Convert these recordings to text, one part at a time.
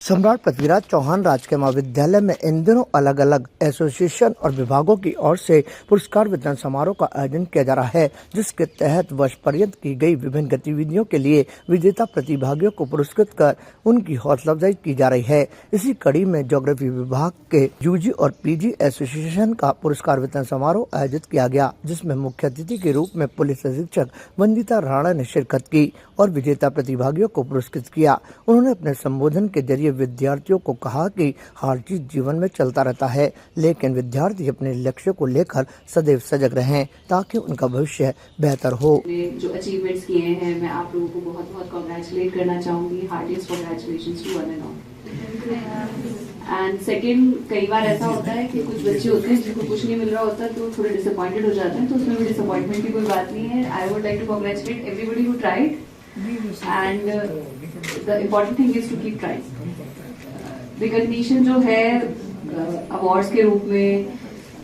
सम्राट पृथ्वीराज चौहान राजकीय महाविद्यालय में इन दिनों अलग अलग एसोसिएशन और विभागों की ओर से पुरस्कार वितरण समारोह का आयोजन किया जा रहा है, जिसके तहत वर्ष पर्यंत की गई विभिन्न गतिविधियों के लिए विजेता प्रतिभागियों को पुरस्कृत कर उनकी हौसला अफजाई की जा रही है। इसी कड़ी में ज्योग्राफी विभाग के यूजी और पीजी एसोसिएशन का पुरस्कार वितरण समारोह आयोजित किया गया, जिसमें मुख्य अतिथि के रूप में पुलिस अधीक्षक वंदिता राणा ने शिरकत की और विजेता प्रतिभागियों को पुरस्कृत किया। उन्होंने अपने संबोधन के जरिए विद्यार्थियों को कहा कि हर चीज जीवन में चलता रहता है, लेकिन विद्यार्थी अपने लक्ष्य को लेकर सदैव सजग रहें ताकि उनका भविष्य बेहतर हो। जो अचीवमेंट्स किए हैं, मैं आप लोगों को बहुत बहुत कांग्रेचुलेट करना चाहूंगी। Heartiest congratulations to one and all. And second, कई बार ऐसा होता है कि कुछ बच्चे होते हैं जिनको कुछ नहीं मिल रहा होता तो थोड़े डिसअपॉइंटेड हो जाते हैं, तो उसमें भी डिसअपॉइंटमेंट की कोई बात नहीं है। I would like to congratulate everybody who tried and the important thing is to keep trying. Recognition जो है अवार्ड्स के रूप में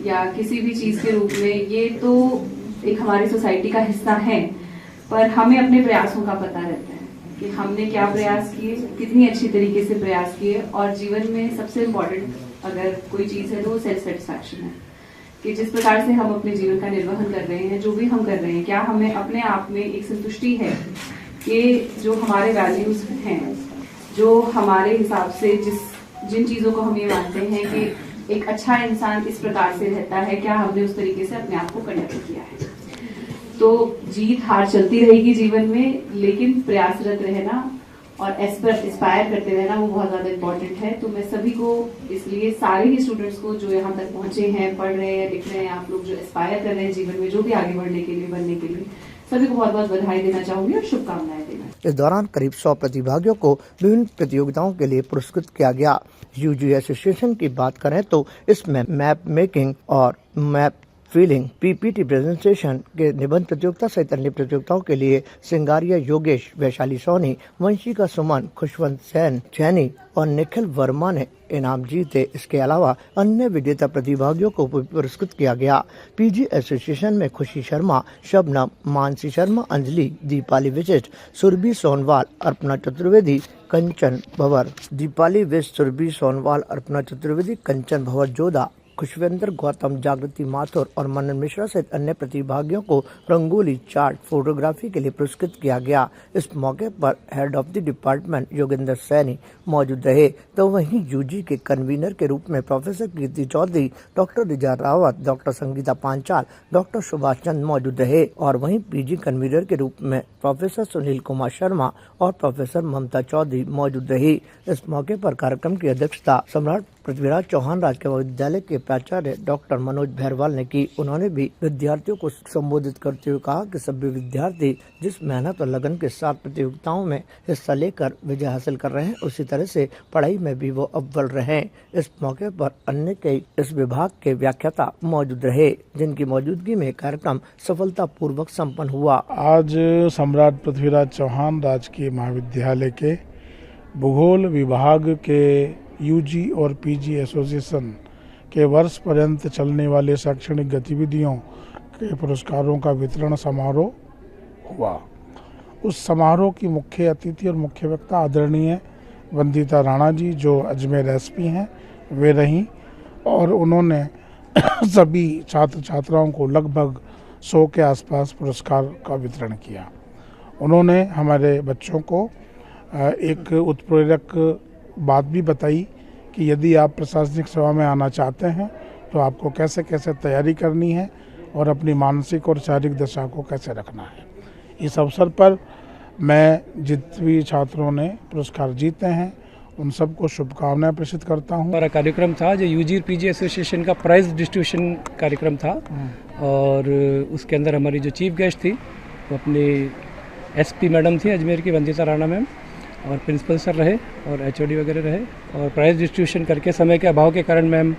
या किसी भी चीज के रूप में, ये तो एक हमारी सोसाइटी का हिस्सा है, पर हमें अपने प्रयासों का पता रहता है कि हमने क्या प्रयास किए, कितनी अच्छी तरीके से प्रयास किए। और जीवन में सबसे इम्पोर्टेंट अगर कोई चीज है तो वो सेल्फ सेटिस्फैक्शन है कि जिस प्रकार से हम अपने जीवन का निर्वहन कर रहे हैं, जो भी हम कर रहे हैं, क्या हमें अपने आप में एक संतुष्टि है कि जो हमारे वैल्यूज हैं, जो हमारे हिसाब से जिन चीजों को हम ये मानते हैं कि एक अच्छा इंसान इस प्रकार से रहता है, क्या हमने उस तरीके से अपने आप को कंडक्ट किया है। तो जीत हार चलती रहेगी जीवन में, लेकिन प्रयासरत रहना और एस्पायर करते रहना वो बहुत ज्यादा इम्पोर्टेंट है। तो मैं सभी को, इसलिए सारे ही स्टूडेंट्स को जो यहाँ तक पहुंचे हैं, पढ़ रहे हैं, लिख रहे हैं, आप लोग जो एस्पायर कर रहे हैं जीवन में, जो भी आगे बढ़ने के लिए, बनने के लिए, सभी को बहुत बहुत बधाई देना चाहूंगी और शुभकामनाएं देना। इस दौरान करीब 100 प्रतिभागियों को विभिन्न प्रतियोगिताओं के लिए पुरस्कृत किया गया। यूजी एसोसिएशन की बात करें तो इसमें मैप मेकिंग और मैप फीलिंग, पीपीटी प्रेजेंटेशन के निबंध प्रतियोगिता सहित अन्य प्रतियोगिताओं के लिए सिंगारिया योगेश, वैशाली सोनी, वंशिका सुमन, खुशवंत सैन चैनी और निखिल वर्मा ने इनाम जीते। इसके अलावा अन्य विजेता प्रतिभागियों को पुरस्कृत किया गया। पीजी एसोसिएशन में खुशी शर्मा, शबनम, मानसी शर्मा, अंजलि, दीपाली विशिष्ट, सुरभि सोनवाल, अर्पणा चतुर्वेदी, कंचन भंवर, दीपाली विश, सुरभि सोनवाल, अर्पणा चतुर्वेदी, कंचन भंवर जोधा, खुशवेंद्र गौतम, जागृति माथुर और मनन मिश्रा सहित अन्य प्रतिभागियों को रंगोली, चार्ट, फोटोग्राफी के लिए पुरस्कृत किया गया। इस मौके पर head of the department Yogendra Saini मौजूद रहे, तो वहीं यूजी के कन्वीनर के रूप में प्रोफेसर कीर्ति चौधरी, डॉक्टर रिजा रावत, डॉक्टर संगीता पांचाल, डॉक्टर सुभाष चंद मौजूद रहे और वहीं पीजी कन्वीनर के रूप में प्रोफेसर सुनील कुमार शर्मा और प्रोफेसर ममता चौधरी मौजूद रही। इस मौके पर कार्यक्रम की अध्यक्षता सम्राट पृथ्वीराज चौहान राजकीय महाविद्यालय के प्राचार्य डॉक्टर मनोज भैरवाल ने की। उन्होंने भी विद्यार्थियों को संबोधित करते हुए कहा कि सभी विद्यार्थी जिस मेहनत और लगन के साथ प्रतियोगिताओं में हिस्सा लेकर विजय हासिल कर रहे हैं, उसी तरह से पढ़ाई में भी वो अव्वल रहे। इस मौके पर अन्य कई इस विभाग के व्याख्याता मौजूद रहे, जिनकी मौजूदगी में कार्यक्रम सफलता पूर्वक सम्पन्न हुआ। आज सम्राट पृथ्वीराज चौहान राजकीय महाविद्यालय के भूगोल विभाग के यूजी और पीजी एसोसिएशन के वर्ष पर्यंत चलने वाले शैक्षणिक गतिविधियों के पुरस्कारों का वितरण समारोह हुआ। उस समारोह की मुख्य अतिथि और मुख्य वक्ता आदरणीय वंदिता राणा जी, जो अजमेर एसपी हैं, वे रहीं और उन्होंने सभी छात्र छात्राओं को लगभग 100 के आसपास पुरस्कार का वितरण किया। उन्होंने हमारे बच्चों को एक उत्प्रेरक बात भी बताई कि यदि आप प्रशासनिक सेवा में आना चाहते हैं तो आपको कैसे कैसे तैयारी करनी है और अपनी मानसिक और शारीरिक दशा को कैसे रखना है। इस अवसर पर मैं जितने भी छात्रों ने पुरस्कार जीते हैं उन सबको शुभकामनाएं प्रेषित करता हूं। हमारा कार्यक्रम था जो यूजी और पीजी एसोसिएशन का प्राइज डिस्ट्रीब्यूशन कार्यक्रम था और उसके अंदर हमारी जो चीफ गेस्ट थी वो अपनी एसपी मैडम थी अजमेर की, वंदिता राणा मैम, और प्रिंसिपल सर रहे और एचओडी वगैरह रहे। और प्राइज़ डिस्ट्रीब्यूशन करके, समय के अभाव के कारण मैम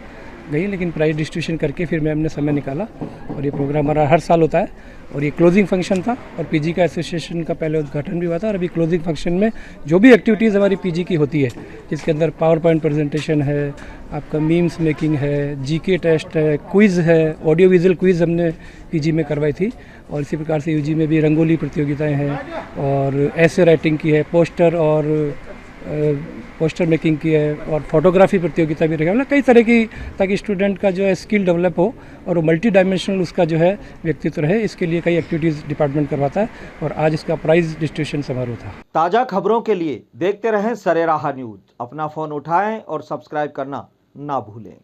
गई, लेकिन प्राइज़ डिस्ट्रीब्यूशन करके फिर मैम ने समय निकाला। और ये प्रोग्राम हमारा हर साल होता है और ये क्लोजिंग फंक्शन था और पीजी का एसोसिएशन का पहले उद्घाटन भी हुआ था और अभी क्लोजिंग फंक्शन में जो भी एक्टिविटीज़ हमारी पीजी की होती है, जिसके अंदर पावर पॉइंट प्रेजेंटेशन है, आपका मीम्स मेकिंग है, जीके टेस्ट है, क्विज़ है, ऑडियो विजुअल क्विज़ हमने पीजी में करवाई थी। और इसी प्रकार से यूजी में भी रंगोली प्रतियोगिताएं हैं और ऐसे राइटिंग की है, पोस्टर और पोस्टर मेकिंग की है और फोटोग्राफी प्रतियोगिता भी रखी है, मतलब कई तरह की, ताकि स्टूडेंट का जो है स्किल डेवलप हो और वो मल्टी डायमेंशनल उसका जो है व्यक्तित्व रहे। इसके लिए कई एक्टिविटीज़ डिपार्टमेंट करवाता है और आज इसका प्राइज़ डिस्ट्रीब्यूशन समारोह था। ताज़ा खबरों के लिए देखते रहें सरेराह न्यूज़। अपना फ़ोन उठाएं और सब्सक्राइब करना ना भूलें।